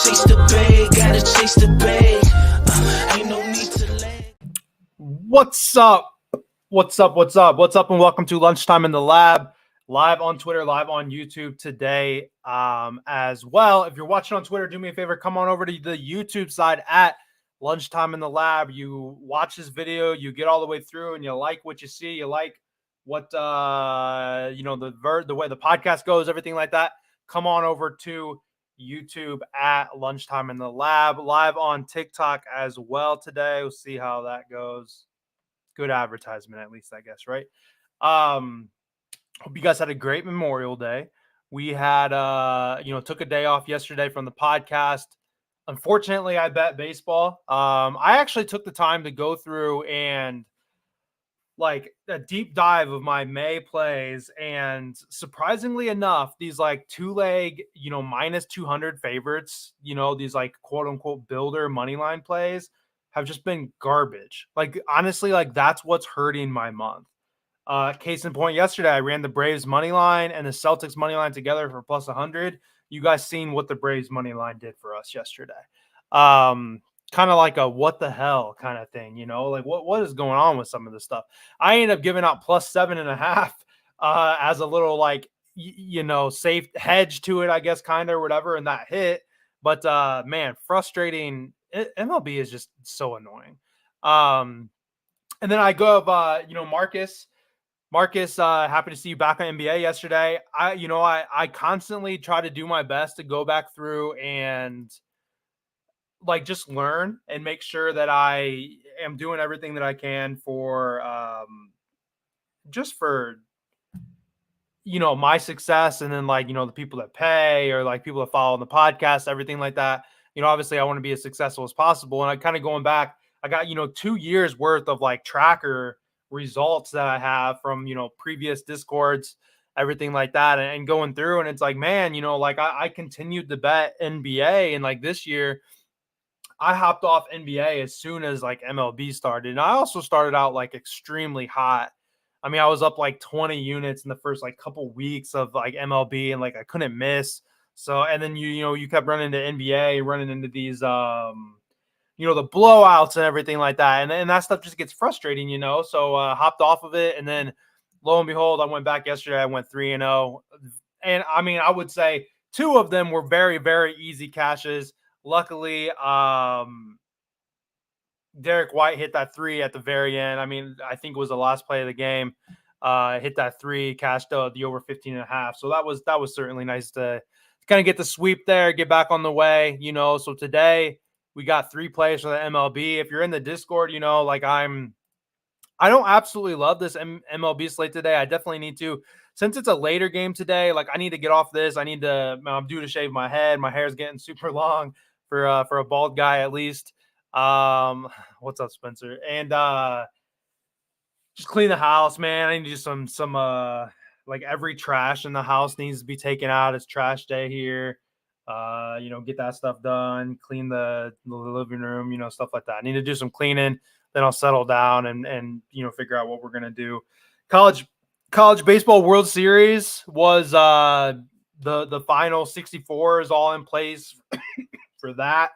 chase the bag, gotta chase the bag. Ain't no need to lag. What's up? What's up? What's up? What's up? And welcome to Lunchtime in the Lab, live on Twitter, live on YouTube today as well. If you're watching on Twitter, do me a favor, come on over to the YouTube side at Lunchtime in the Lab. You watch this video, you get all the way through, and you like what you see. You like what the way the podcast goes, everything like that. Come on over to YouTube at Lunchtime in the Lab, live on TikTok as well today. We'll see how that goes. Good advertisement, at least, I guess, right? Hope you guys had a great Memorial Day. We had took a day off yesterday from the podcast. Unfortunately, I bet baseball. I actually took the time to go through and like a deep dive of my May plays, and surprisingly enough, these like two-leg, minus 200 favorites, these like quote unquote builder money line plays have just been garbage. Like honestly, like that's what's hurting my month. Case in point, yesterday I ran the Braves money line and the Celtics money line together for plus 100. You guys seen what the Braves money line did for us yesterday. Kind of like a what the hell kind of thing, like what is going on with some of this stuff. I ended up giving out plus 7.5 as a little like safe hedge to it, I guess, kind of, or whatever, and that hit. But man, frustrating. MLB is just so annoying. And then I go up Marcus, happy to see you back on NBA yesterday. I constantly try to do my best to go back through and like just learn and make sure that I am doing everything that I can for just for my success, and then like the people that pay or like people that follow the podcast, everything like that. Obviously I want to be as successful as possible, and I kind of going back, I got 2 years worth of like tracker results that I have from previous discords, everything like that, and going through, and it's like, man, like I continued to bet NBA, and like this year I hopped off NBA as soon as like MLB started. And I also started out like extremely hot. I mean, I was up like 20 units in the first like couple weeks of like MLB, and like I couldn't miss. So, and then you kept running into NBA, running into these the blowouts and everything like that. And that stuff just gets frustrating, So hopped off of it, and then lo and behold, I went back yesterday. I went 3-0. And I mean, I would say 2 of them were very, very easy cashes. Luckily, Derek White hit that 3 at the very end. I mean, I think it was the last play of the game. Hit that 3, cashed out the over 15.5. So that was certainly nice to kind of get the sweep there, get back on the way. So today we got 3 plays for the MLB. If you're in the Discord, like I don't absolutely love this MLB slate today. I definitely need to, since it's a later game today. Like I need to get off this. I'm due to shave my head. My hair is getting super long for a bald guy, at least. What's up, Spencer? And just clean the house, man. I need to do some like every trash in the house needs to be taken out. It's trash day here. Get that stuff done, clean the living room, stuff like that. I need to do some cleaning, then I'll settle down and figure out what we're gonna do. College baseball World Series was the final 64 is all in place for that.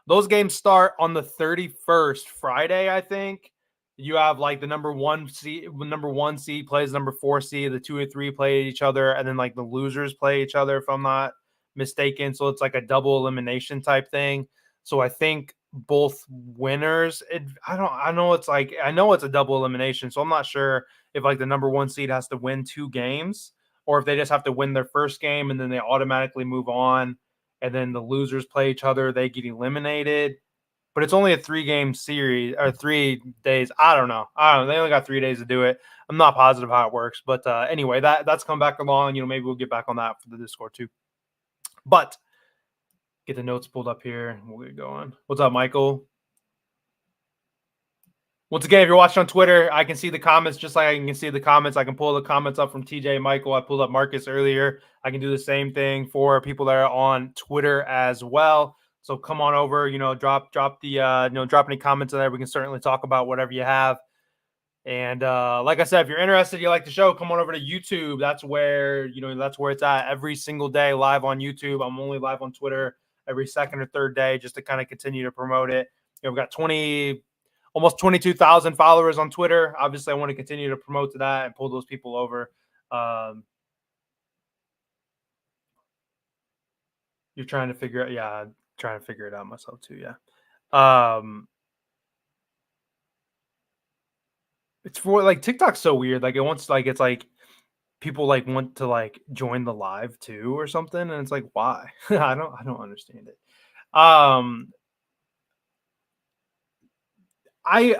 Those games start on the 31st, Friday, I think. You have like the number one seed plays number 4 seed, the 2 and 3 play each other, and then like the losers play each other, if I'm not mistaken. So it's like a double elimination type thing. So I think both winners, I know it's a double elimination. So I'm not sure if like the number 1 seed has to win 2 games, or if they just have to win their first game and then they automatically move on, and then the losers play each other, they get eliminated. But it's only a 3-game series, or 3 days. I don't know. They only got 3 days to do it. I'm not positive how it works. But anyway, that's come back along. Maybe we'll get back on that for the Discord too. But get the notes pulled up here. We'll get going. What's up, Michael? Once again, if you're watching on Twitter, I can see the comments just like I can see the comments. I can pull the comments up from TJ Michael. I pulled up Marcus earlier. I can do the same thing for people that are on Twitter as well. So come on over, drop any comments in there. We can certainly talk about whatever you have. And like I said, if you're interested, you like the show, come on over to YouTube. That's where that's where it's at every single day, live on YouTube. I'm only live on Twitter every second or third day, just to kind of continue to promote it. We've got almost 22,000 followers on Twitter. Obviously, I want to continue to promote to that and pull those people over. You're trying to figure out, yeah, I'm trying to figure it out myself too. Yeah. It's for like TikTok's so weird. Like it wants it's like people like want to like join the live too or something, and it's like why? I don't understand it. Um, I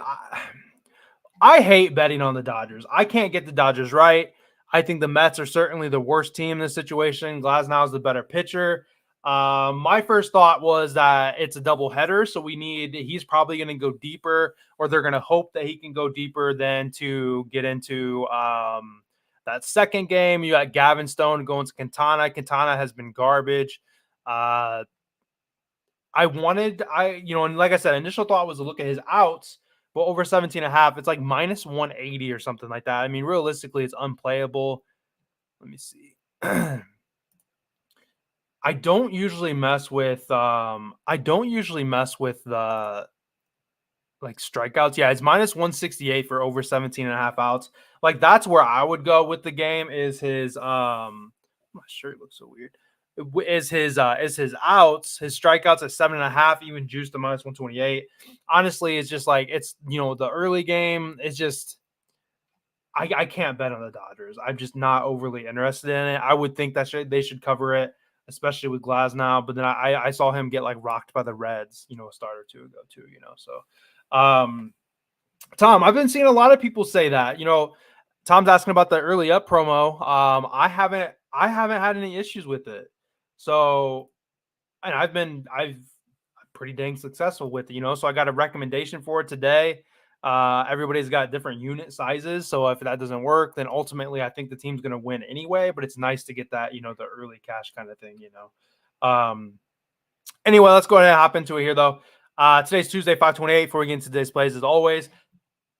I hate betting on the Dodgers. I can't get the Dodgers right. I think the Mets are certainly the worst team in this situation. Glasnow is the better pitcher. My first thought was that it's a doubleheader, so he's probably going to go deeper, or they're going to hope that he can go deeper than to get into that second game. You got Gavin Stone going to Quintana. Quintana has been garbage. Uh, and like I said, initial thought was to look at his outs, but over 17 and a half, it's like minus 180 or something like that. I mean, realistically, it's unplayable. Let me see. I don't usually mess with the like strikeouts. Yeah, it's minus 168 for over 17 and a half outs. Like that's where I would go with the game is his my shirt looks so weird. Is his outs, his strikeouts at 7.5, even juiced to minus 128. Honestly, it's just like it's the early game. It's just I can't bet on the Dodgers. I'm just not overly interested in it. I would think that they should cover it, especially with Glasnow. But then I saw him get like rocked by the Reds, a start or two ago too. So Tom, I've been seeing a lot of people say that. Tom's asking about the early up promo. I haven't had any issues with it. So, and I've pretty dang successful with it. So I got a recommendation for it today. Everybody's got different unit sizes. So if that doesn't work, then ultimately I think the team's going to win anyway, but it's nice to get that, the early cash kind of thing. Anyway, let's go ahead and hop into it here though. Today's Tuesday, 5/28. Before we get into today's plays, as always,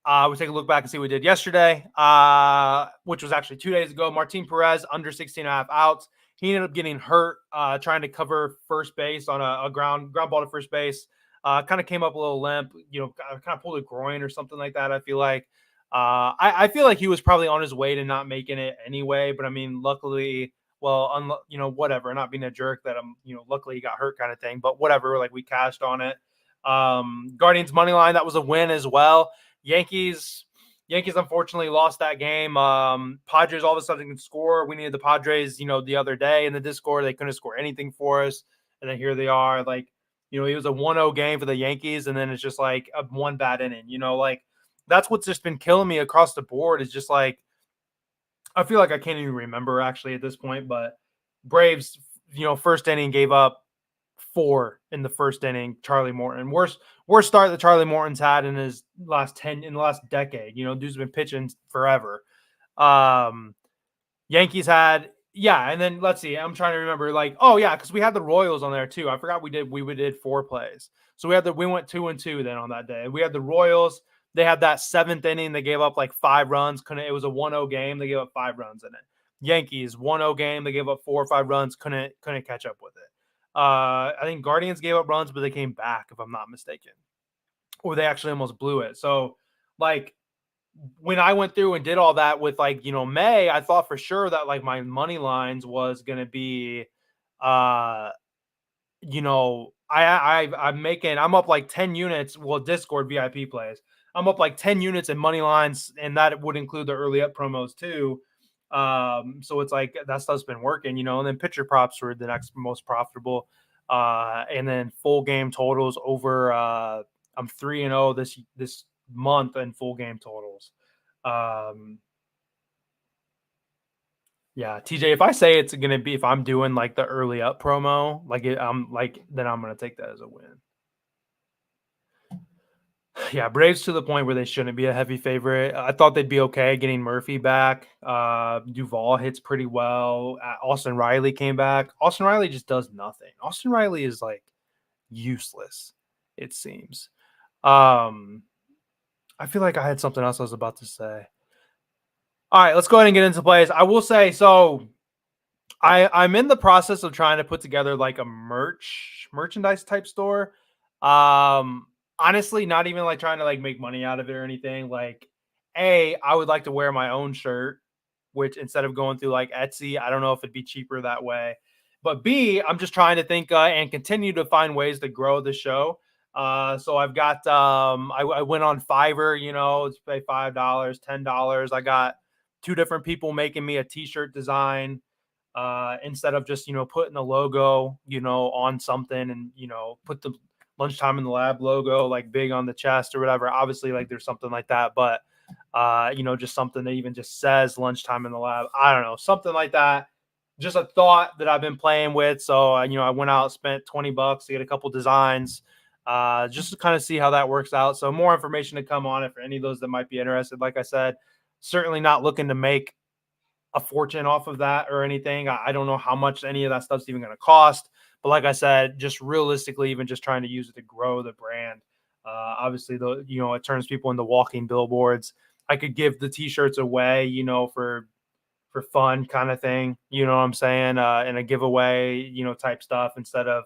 we take a look back and see what we did yesterday, which was actually 2 days ago. Martin Perez under 16 and a half outs. He ended up getting hurt trying to cover first base on a ground ball to first base. Kind of came up a little limp, kind of pulled a groin or something like that. I feel like I feel like he was probably on his way to not making it anyway. But I mean, luckily, well, whatever. Not being a jerk that luckily he got hurt kind of thing. But whatever, like we cashed on it. Guardians money line, that was a win as well. Yankees unfortunately lost that game. Padres all of a sudden can score. We needed the Padres, the other day in the Discord. They couldn't score anything for us. And then here they are. Like, it was a 1-0 game for the Yankees. And then it's just like a one bad inning, like that's what's just been killing me across the board is just like, I feel like I can't even remember actually at this point, but Braves, first inning gave up 4 in the first inning. Charlie Morton, worst start that Charlie Morton's had in the last decade. Dude's been pitching forever. Yankees had, yeah, and then let's see. I'm trying to remember, like, oh yeah, because we had the Royals on there too. I forgot we did 4 plays. So we went 2-2 then on that day. We had the Royals. They had that 7th inning. They gave up like 5 runs. It was a 1-0 game. They gave up 5 runs in it. Yankees 1-0 game. They gave up 4 or 5 runs. Couldn't catch up with it. I think Guardians gave up runs, but they came back, if I'm not mistaken, or they actually almost blew it. So, like, when I went through and did all that with May, I thought for sure that like my money lines was gonna be, I'm up like 10 units. Well, Discord VIP plays. I'm up like 10 units in money lines, and that would include the early up promos too. So it's like that stuff's been working, and then pitcher props were the next most profitable. And then full game totals over I'm 3-0 this month in full game totals. Yeah, TJ, if I say it's gonna be if I'm doing like the early up promo, then I'm gonna take that as a win. Yeah, Braves to the point where they shouldn't be a heavy favorite. I thought they'd be okay getting Murphy back. Duvall hits pretty well. Austin Riley came back. Austin Riley just does nothing. Austin Riley is like useless, it seems. I feel like I had something else I was about to say. All right, let's go ahead and get into plays. I will say so. I'm in the process of trying to put together like a merchandise type store. Um, Honestly, not even like trying to like make money out of it or anything. Like, I would like to wear my own shirt, which instead of going through like Etsy, I don't know if it'd be cheaper that way. But B, I'm just trying to think and continue to find ways to grow the show. So I've got I went on Fiverr, to pay $5, $10. I got two different people making me a t-shirt design instead of just putting the logo on something and put the lunchtime in the lab logo like big on the chest or whatever. Obviously like there's something like that, but just something that even just says lunchtime in the lab. I don't know, something like that. Just a thought that I've been playing with. So I went out, spent $20 to get a couple designs, just to kind of see how that works out. So more information to come on it for any of those that might be interested. Like I said, certainly not looking to make a fortune off of that or anything. I don't know how much any of that stuff's even going to cost. But like I said, just realistically, even just trying to use it to grow the brand. Obviously, it turns people into walking billboards. I could give the t-shirts away, for fun kind of thing. You know what I'm saying? In a giveaway, type stuff instead of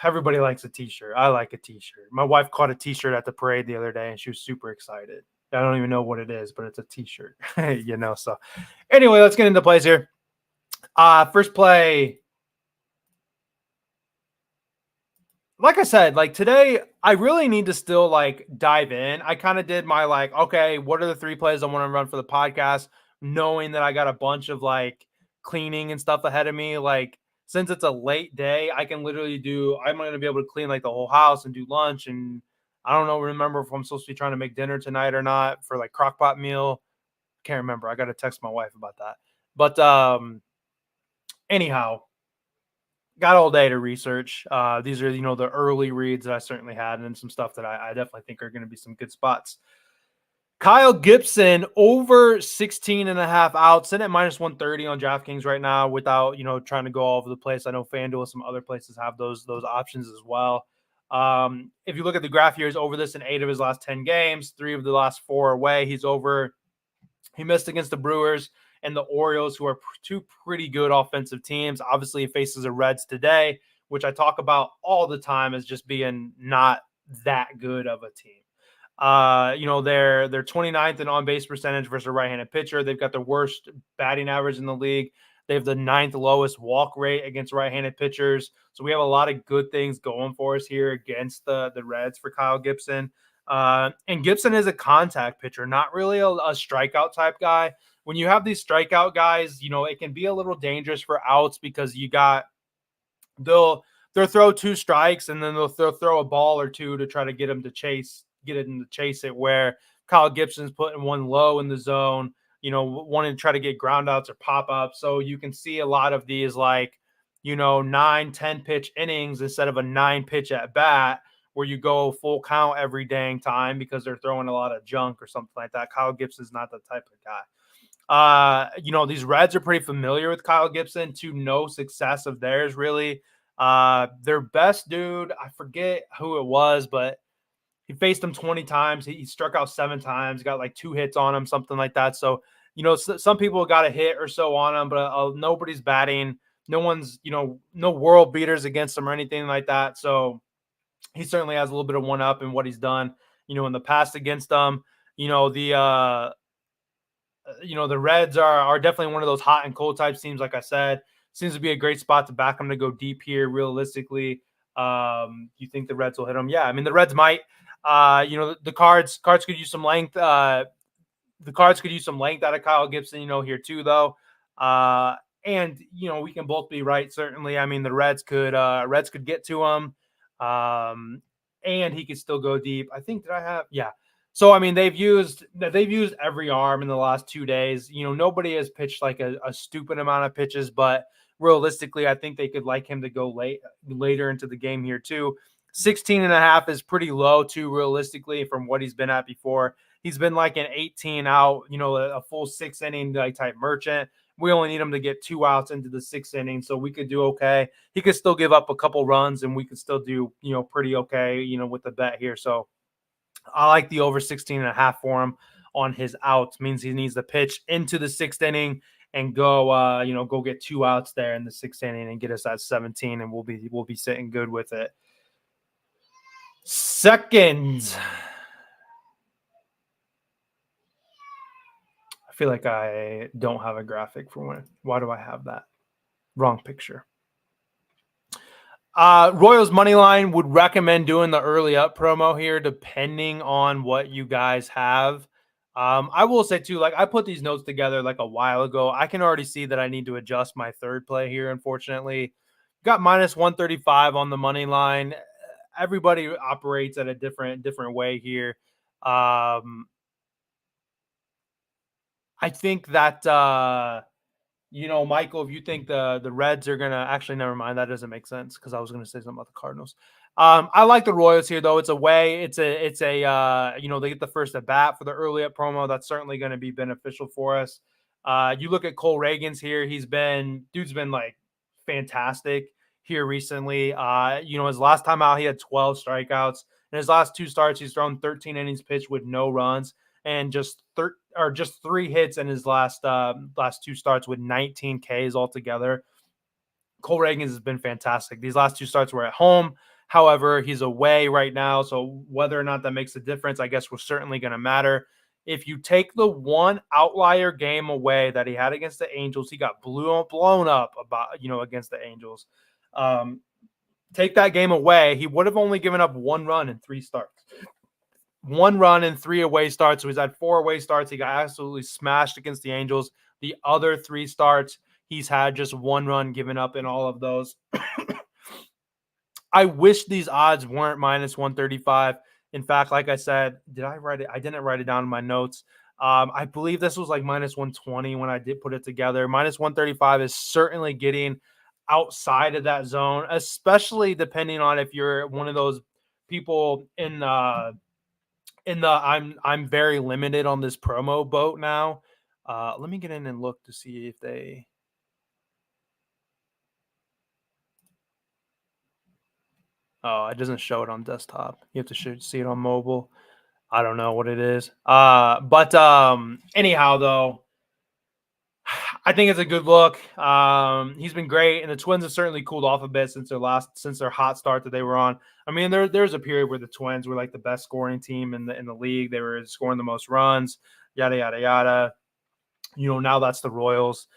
everybody likes a t-shirt. I like a t-shirt. My wife caught a t-shirt at the parade the other day and she was super excited. I don't even know what it is, but it's a t-shirt, so anyway, let's get into plays here. First play, like I said, like today, I really need to still like dive in. I kind of did my like, okay, what are the three plays I want to run for the podcast, knowing that I got a bunch of like cleaning and stuff ahead of me. Like, since it's a late day, I can literally I'm going to be able to clean like the whole house and do lunch. And I don't know, remember if I'm supposed to be trying to make dinner tonight or not for like crock pot meal. Can't remember. I got to text my wife about that. But anyhow, got all day to research. These are, the early reads that I certainly had and some stuff that I definitely think are going to be some good spots. Kyle Gibson over 16 and a half outs, sitting at minus 130 on DraftKings right now without, trying to go all over the place. I know FanDuel and some other places have those options as well. If you look at the graph here, he's over this in 8 of his last 10 games, 3 of the last 4 away. He missed against the Brewers and the Orioles, who are two pretty good offensive teams. Obviously, he faces the Reds today, which I talk about all the time as just being not that good of a team. They're 29th in on-base percentage versus a right-handed pitcher. They've got the worst batting average in the league. They have the 9th lowest walk rate against right-handed pitchers. So we have a lot of good things going for us here against the Reds for Kyle Gibson. And Gibson is a contact pitcher, not really a strikeout type guy. When you have these strikeout guys, it can be a little dangerous for outs because they'll throw 2 strikes and then they'll throw a ball or two to try to get him to chase it. Where Kyle Gibson's putting one low in the zone, wanting to try to get ground outs or pop ups. So you can see a lot of these like, 9-10 pitch innings instead of a 9 pitch at bat, where you go full count every dang time because they're throwing a lot of junk or something like that. Kyle Gibson's not the type of guy. These Reds are pretty familiar with Kyle Gibson to no success of theirs, really. Their best dude, I forget who it was, but he faced him 20 times. He struck out 7 times, got like 2 hits on him, something like that. So, some people got a hit or so on him, but nobody's batting. No one's, no world beaters against him or anything like that. So he certainly has a little bit of one up in what he's done, in the past against them. The Reds are definitely one of those hot and cold type teams. Like I said, seems to be a great spot to back them to go deep here. Realistically, you think the Reds will hit them? Yeah, I mean the Reds might. The cards could use some length. The cards could use some length out of Kyle Gibson, here too, though. And we can both be right. Certainly, I mean the Reds could get to him, and he could still go deep. I think yeah. So I mean they've used every arm in the last 2 days. Nobody has pitched like a stupid amount of pitches, but realistically, I think they could like him to go later into the game here too. 16 and a half is pretty low too, realistically, from what he's been at before. He's been like an 18 out, a full 6 inning like type merchant. We only need him to get 2 outs into the 6th inning, so we could do okay. He could still give up a couple runs, and we could still do, pretty okay, with the bet here. So I like the over 16.5 for him on his outs. Means he needs to pitch into the 6th inning and go, go get 2 outs there in the 6th inning and get us at 17, and we'll be sitting good with it. Second, I feel like I don't have a graphic for when. Why do I have that? Wrong picture. Royals money line would recommend doing the early up promo here, depending on what you guys have. I will say too, like I put these notes together like a while ago. I can already see that I need to adjust my third play here. Unfortunately, got minus 135 on the money line. Everybody operates at a different way here. I think that Michael, if you think the Reds are gonna actually, never mind, that doesn't make sense because I was gonna say something about the Cardinals. I like the Royals here though. It's away. It's a they get the first at bat for the early up promo. That's certainly going to be beneficial for us. You look at Cole Reagans here. Dude's been like fantastic here recently. His last time out he had 12 strikeouts. In his last 2 starts, he's thrown 13 innings pitched with no runs and just 3 hits in his last 2 starts with 19 Ks altogether. Cole Reagans has been fantastic. These last 2 starts were at home. However, he's away right now, so whether or not that makes a difference, I guess, was certainly going to matter. If you take the one outlier game away that he had against the Angels, he got blown up against the Angels. Take that game away, he would have only given up 1 run in 3 starts. 1 run in 3 away starts. So he's had 4 away starts. He got absolutely smashed against the Angels. The other 3 starts, he's had just 1 run given up in all of those. I wish these odds weren't minus 135. In fact, like I said, did I write it? I didn't write it down in my notes. I believe this was like minus 120 when I did put it together. Minus 135 is certainly getting outside of that zone, especially depending on if you're one of those people in the I'm very limited on this promo boat now. Let me get in and look to see if they. Oh, it doesn't show it on desktop. You have to see it on mobile. I don't know what it is. But anyhow, though, I think it's a good look. He's been great, and the Twins have certainly cooled off a bit since their hot start that they were on. I mean, there's a period where the Twins were like the best scoring team in the league. They were scoring the most runs, yada yada yada. Now that's the Royals.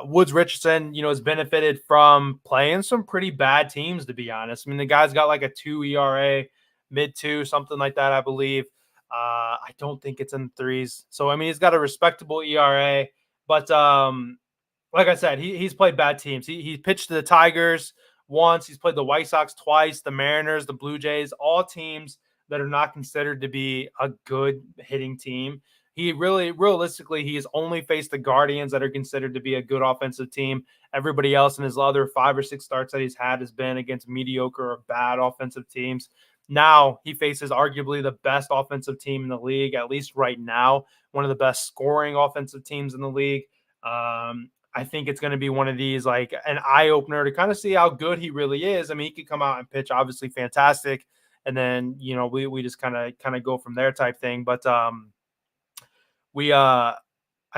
Woods Richardson, has benefited from playing some pretty bad teams, to be honest. I mean, the guy's got like a 2 ERA, mid-2, something like that, I believe. I don't think it's in the 3s. So, I mean, he's got a respectable ERA. But like I said, he's played bad teams. He pitched to the Tigers once. He's played the White Sox twice, the Mariners, the Blue Jays, all teams that are not considered to be a good hitting team. Realistically, he has only faced the Guardians that are considered to be a good offensive team. Everybody else in his other 5 or 6 starts that he's had has been against mediocre or bad offensive teams. Now he faces arguably the best offensive team in the league, at least right now, one of the best scoring offensive teams in the league. I think it's going to be one of these, like an eye opener to kind of see how good he really is. I mean, he could come out and pitch obviously fantastic, and then we just kind of go from there type thing. But I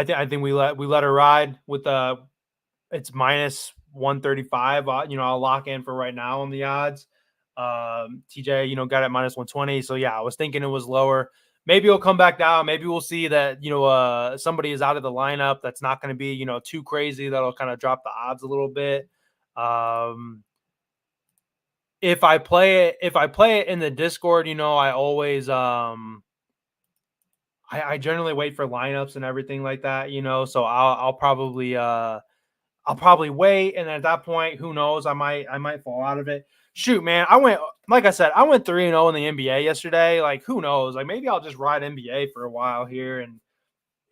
think we let her ride with it's minus 135. I'll lock in for right now on the odds. TJ, got it minus 120. So yeah, I was thinking it was lower. Maybe it'll come back down. Maybe we'll see that, somebody is out of the lineup. That's not going to be, too crazy. That'll kind of drop the odds a little bit. If I play it in the Discord, I always, I generally wait for lineups and everything like that, so I'll probably wait. And at that point, who knows? I might fall out of it. Shoot, man. Like I said, I went 3-0 in the NBA yesterday. Like, who knows? Like, maybe I'll just ride NBA for a while here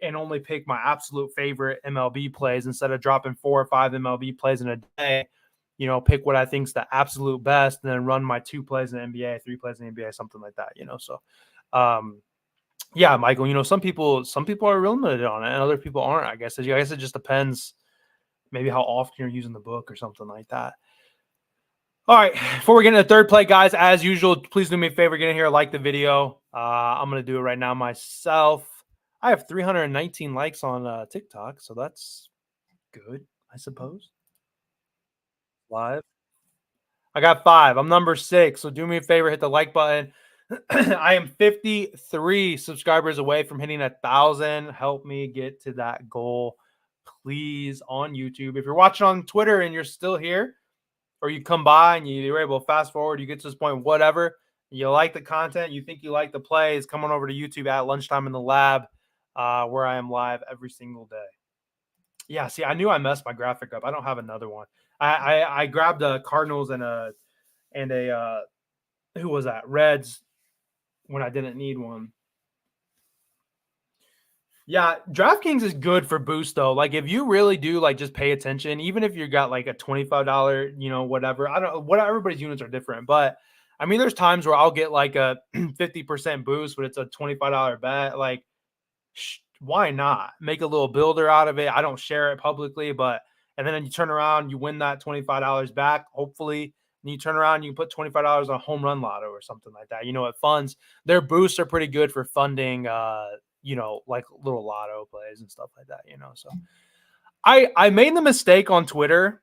and only pick my absolute favorite MLB plays instead of dropping 4 or 5 MLB plays in a day. Pick what I think's the absolute best and then run my 2 plays in the NBA, 3 plays in the NBA, something like that, So, yeah, Michael, some people are real limited on it and other people aren't, I guess. It just depends maybe how often you're using the book or something like that. All right, before we get into the third play, guys, as usual, please do me a favor, get in here, like the video. I'm going to do it right now myself. I have 319 likes on TikTok, so that's good, I suppose. Live. I got 5. I'm number 6. So do me a favor, hit the like button. I am 53 subscribers away from hitting 1,000. Help me get to that goal, please, on YouTube. If you're watching on Twitter and you're still here, or you come by and you're able to fast forward, you get to this point, whatever, you like the content, you think you like the plays, come on over to YouTube at Lunchtime in the Lab, where I am live every single day. Yeah, see, I knew I messed my graphic up. I don't have another one. I grabbed a Cardinals and a who was that? Reds when I didn't need one. Yeah, DraftKings is good for boost though. Like if you really do like just pay attention, even if you got like a $25, whatever. I don't know what everybody's units are different, but I mean, there's times where I'll get like a 50% boost, but it's a $25 bet. Like, why not make a little builder out of it? I don't share it publicly, but and then you turn around, you win that $25 back, hopefully. And you turn around, you can put $25 on home run lotto or something like that. It funds their boosts are pretty good for funding like little lotto plays and stuff like that. So I made the mistake on Twitter.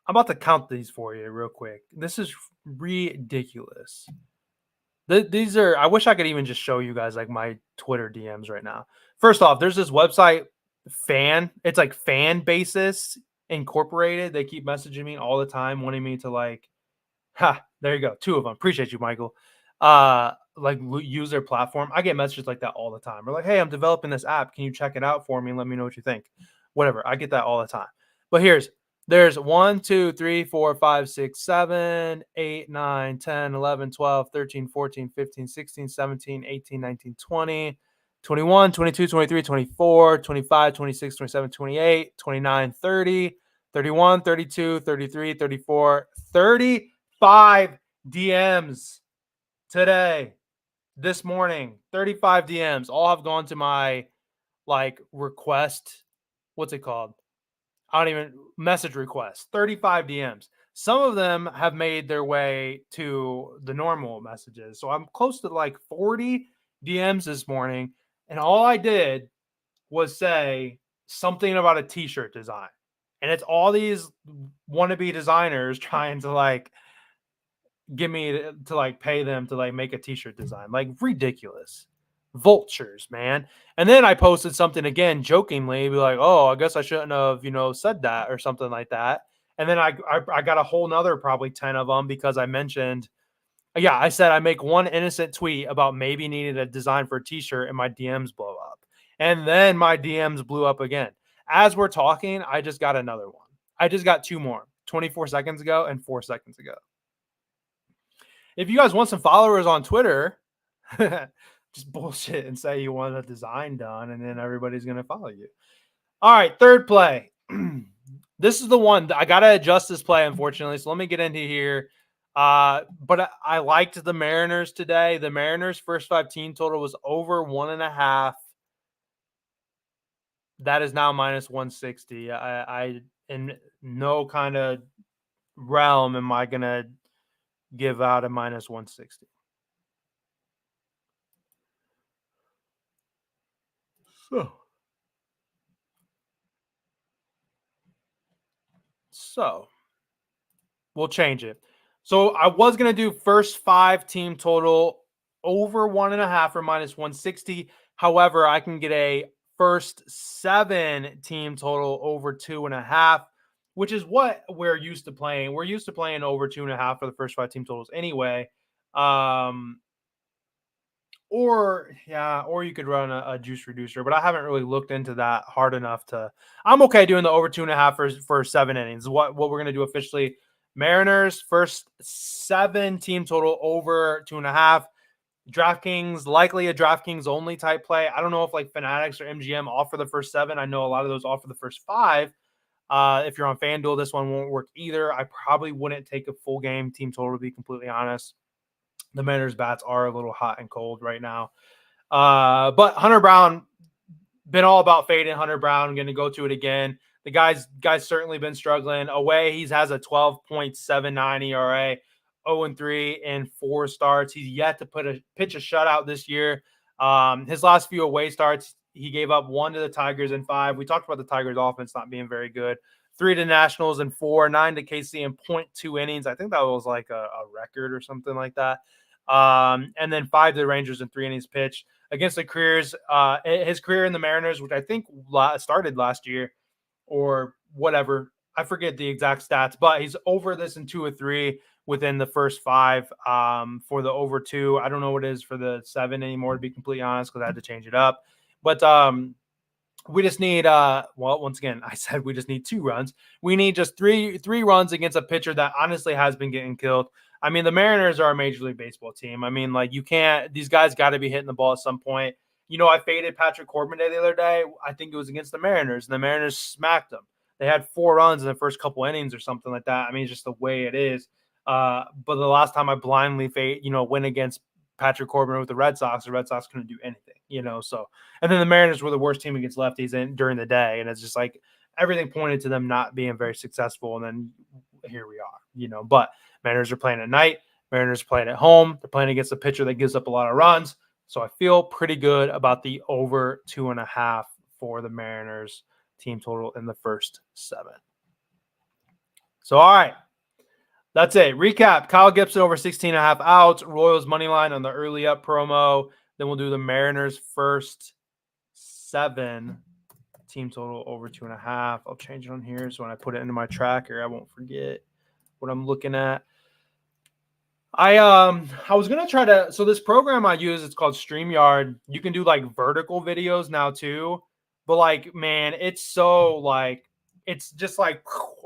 I'm about to count these for you real quick. This is ridiculous. These are, I wish I could even just show you guys like my Twitter DMs right now. First off, there's this website it's like Fan Basis Incorporated. They keep messaging me all the time, wanting me to like, there you go. 2 of them. Appreciate you, Michael. Like use their platform. I get messages like that all the time. We're like, hey, I'm developing this app. Can you check it out for me and let me know what you think? Whatever. I get that all the time. But there's 1, 2, 3, 4, 5, 6, 7, 8, 9, 10, 11, 12, 13, 14, 15, 16, 17, 18, 19, 20, 21, 22, 23, 24, 25, 26, 27, 28, 29, 30, 31, 32, 33, 34, 35 DMs today, this morning. 35 DMs. All have gone to my like request. What's it called? I don't even message requests. 35 DMs. Some of them have made their way to the normal messages. So I'm close to like 40 DMs this morning. And all I did was say something about a t-shirt design. And it's all these wannabe designers trying to like get me to like pay them to like make a t-shirt design. Like ridiculous. Vultures, man. And then I posted something again jokingly, be like, oh, I guess I shouldn't have, said that or something like that. And then I got a whole nother probably 10 of them because I mentioned, I said I make one innocent tweet about maybe needing a design for a t-shirt and my DMs blow up. And then my DMs blew up again. As we're talking, I just got another one. I just got 2 more 24 seconds ago and 4 seconds ago. If you guys want some followers on Twitter, just bullshit and say you want a design done, and then everybody's going to follow you. All right, third play. This is the one. I got to adjust this play, unfortunately, so let me get into here. But I liked the Mariners today. The Mariners' first 5 team total was over 1.5. That is now minus 160. I in no kind of realm am I going to give out a minus 160. So we'll change it. So I was going to do first 5 team total over 1.5 or minus 160. However, I can get a first 7 team total over 2.5, which is what we're used to playing. We're used to playing over 2.5 for the first 5 team totals anyway. Or you could run a juice reducer, but I haven't really looked into that hard enough to. I'm okay doing the over 2.5 for 7 innings. What we're gonna do officially? Mariners first 7 team total over 2.5. DraftKings, likely a DraftKings only type play. I don't know if like Fanatics or MGM offer the first 7. I know a lot of those offer the first 5. If you're on FanDuel, this one won't work either. I probably wouldn't take a full game team total, to be completely honest. The Mariners bats are a little hot and cold right now. But Hunter Brown, been all about fading Hunter Brown. I'm going to go to it again. The guy's certainly been struggling. Away, he has a 12.79 ERA. 0-3 in 4 starts. He's yet to pitch a shutout this year. His last few away starts, he gave up 1 to the Tigers in 5. We talked about the Tigers offense not being very good. 3 to Nationals in 4, 9 to KC in 0.2 innings. I think that was like a record or something like that. And then 5 to the Rangers in 3 innings pitched. Against the careers, his career in the Mariners, which I think started last year or whatever. I forget the exact stats, but he's over this in 2 or 3 within the first 5 for the over 2. I don't know what it is for the 7 anymore, to be completely honest, because I had to change it up. But we just need once again, I said we just need 2 runs. We need just three runs against a pitcher that honestly has been getting killed. I mean, the Mariners are a Major League Baseball team. I mean, like, you can't, these guys got to be hitting the ball at some point. You know, I faded Patrick Corbin the other day. I think it was against the Mariners, and the Mariners smacked them. They had 4 runs in the first couple innings or something like that. I mean, it's just the way it is. But the last time I blindly went against Patrick Corbin with the Red Sox couldn't do anything, so. And then the Mariners were the worst team against lefties during the day, and it's just like everything pointed to them not being very successful, and then here we are, But Mariners are playing at night. Mariners are playing at home. They're playing against a pitcher that gives up a lot of runs. So I feel pretty good about the over 2.5 for the Mariners team total in the first 7. So, all right. That's it. Recap. Kyle Gibson over 16.5 outs. Royals money line on the early up promo. Then we'll do the Mariners first 7. Team total over 2.5. I'll change it on here so when I put it into my tracker, I won't forget what I'm looking at. I was gonna try to. So this program I use, it's called StreamYard. You can do like vertical videos now too, but like, man, it's so like it's just like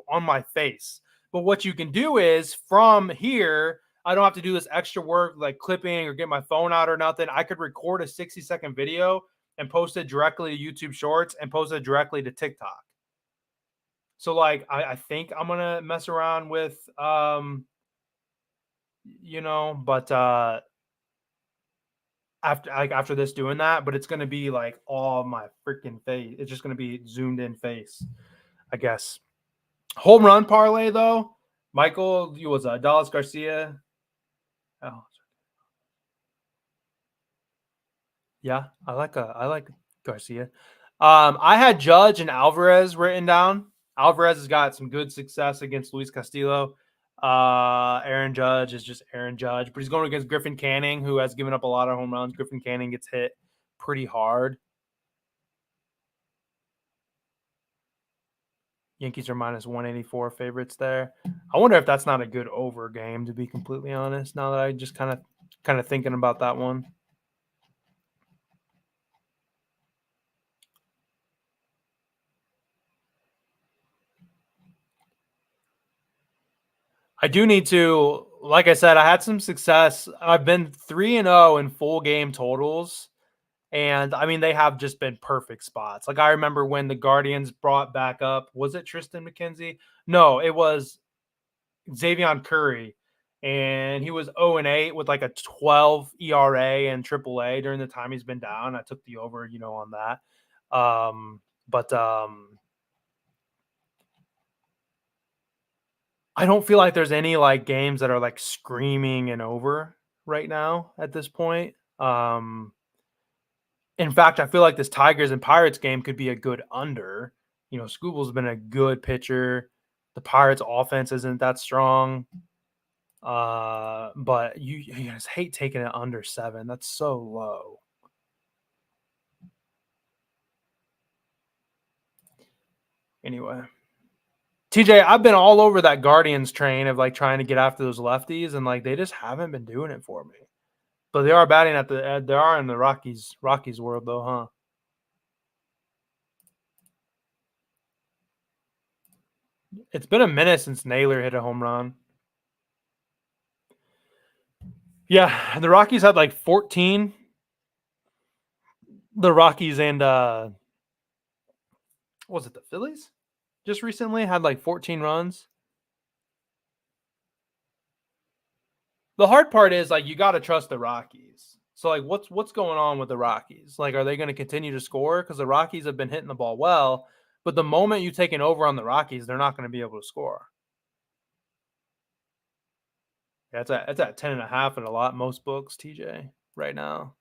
on my face. But what you can do is from here, I don't have to do this extra work like clipping or get my phone out or nothing. I could record a 60-second video and post it directly to YouTube Shorts and post it directly to TikTok. So like, I think I'm gonna mess around with but after this doing that, but it's gonna be like all my freaking face. It's just gonna be zoomed in face, I guess. Home run parlay though, Michael, you was Dallas Garcia. Oh, yeah, I like Garcia. I had Judge and Alvarez written down. Alvarez has got some good success against Luis Castillo. Aaron Judge is just Aaron Judge, but he's going against Griffin Canning, who has given up a lot of home runs. Griffin Canning gets hit pretty hard. Yankees are minus 184 favorites there. I wonder if that's not a good over game, to be completely honest, now that I just kind of thinking about that one. I do need to, like I said, I had some success. I've been 3-0 in full game totals. And I mean, they have just been perfect spots. Like I remember when the Guardians brought back up, was it Tristan McKenzie? No, it was Xavier Curry. And he was 0-8 with like a 12 ERA and AAA during the time he's been down. I took the over, on that. But I don't feel like there's any like games that are like screaming and over right now at this point. In fact, I feel like this Tigers and Pirates game could be a good under. Skubal's been a good pitcher. The Pirates offense isn't that strong. But you just hate taking it under 7. That's so low. Anyway. TJ, I've been all over that Guardians train of like trying to get after those lefties, and like they just haven't been doing it for me. But they are batting they are in the Rockies world though, huh? It's been a minute since Naylor hit a home run. Yeah, the Rockies had like 14. The Rockies and was it the Phillies? Just recently had like 14 runs. The hard part is like you got to trust the Rockies. So like what's going on with the Rockies? Like are they going to continue to score cuz the Rockies have been hitting the ball well, but the moment you take an over on the Rockies, they're not going to be able to score. Yeah, it's at 10.5 in a lot most books, TJ, right now.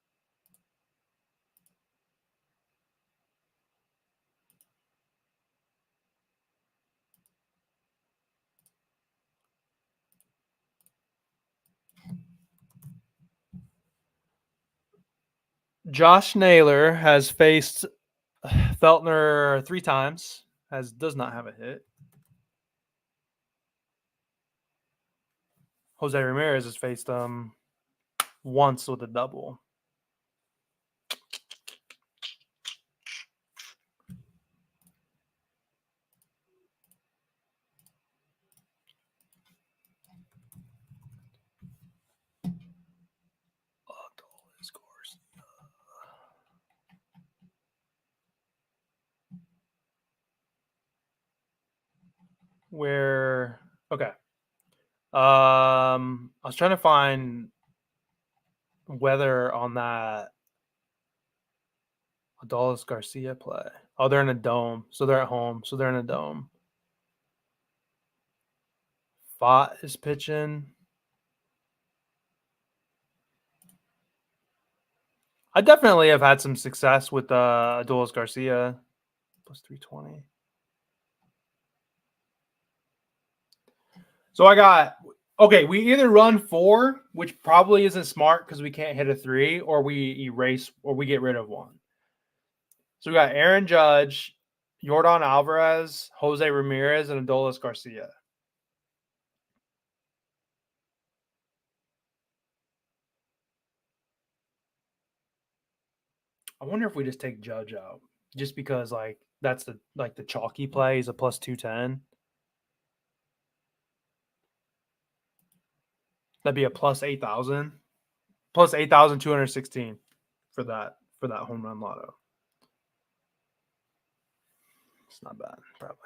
Josh Naylor has faced Feltner 3 times, does not have a hit. Jose Ramirez has faced him once with a double. Scores. Where okay. I was trying to find weather on that Adolis Garcia play. Oh, they're in a dome. So they're at home. So they're in a dome. Fott is pitching. I definitely have had some success with Adolis Garcia. Plus 320. So I got okay. We either run 4, which probably isn't smart because we can't hit a 3, or we erase or we get rid of 1. So we got Aaron Judge, Yordan Alvarez, Jose Ramirez, and Adolis Garcia. I wonder if we just take Judge out, just because that's the chalky play. He's a plus 210. That'd be a plus 8,000, plus 8,216 for that home run lotto. It's not bad, probably.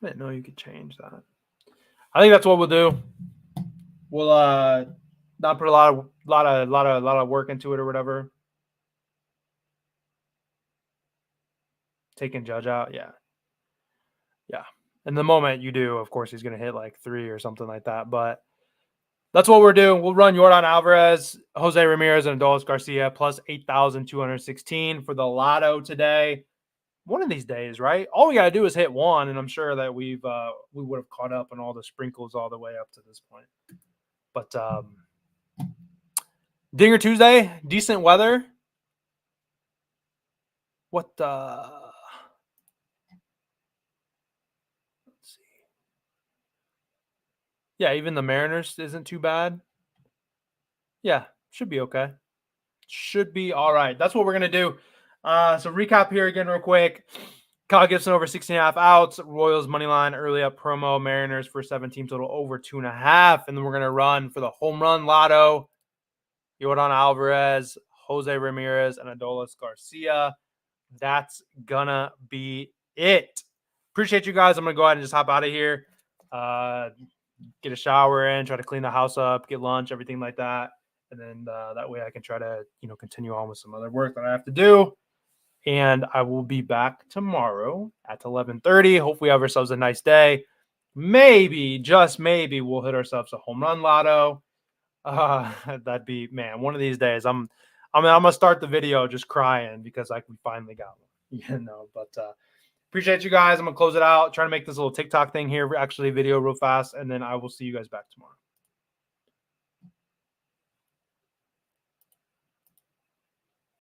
I didn't know you could change that. I think that's what we'll do. We'll not put a lot of work into it or whatever. Taking Judge out, yeah. And the moment you do, of course, he's going to hit like 3 or something like that. But that's what we're doing. We'll run Yordan Alvarez, Jose Ramirez, and Adolis Garcia plus 8,216 for the lotto today. One of these days, right? All we got to do is hit 1, and I'm sure that we would have caught up on all the sprinkles all the way up to this point. But Dinger Tuesday, decent weather. What let's see. Yeah, even the Mariners isn't too bad. Yeah, should be okay. Should be all right. That's what we're gonna do. So recap here again real quick. Kyle Gibson over 16.5 outs. Royals money line early up promo. Mariners for 17 total over 2.5. And then we're gonna run for the home run lotto. Yordan Alvarez, Jose Ramirez, and Adolis Garcia. That's gonna be it. Appreciate you guys. I'm gonna go ahead and just hop out of here. Get a shower in, try to clean the house up, get lunch, everything like that. And then that way I can try to, continue on with some other work that I have to do. And I will be back tomorrow at 11:30. Hopefully, we have ourselves a nice day. Maybe, just maybe, we'll hit ourselves a home run lotto. That'd be, man, one of these days. I'm gonna start the video just crying because we finally got one. But appreciate you guys. I'm gonna close it out. Trying to make this little TikTok thing here, actually video real fast, and then I will see you guys back tomorrow.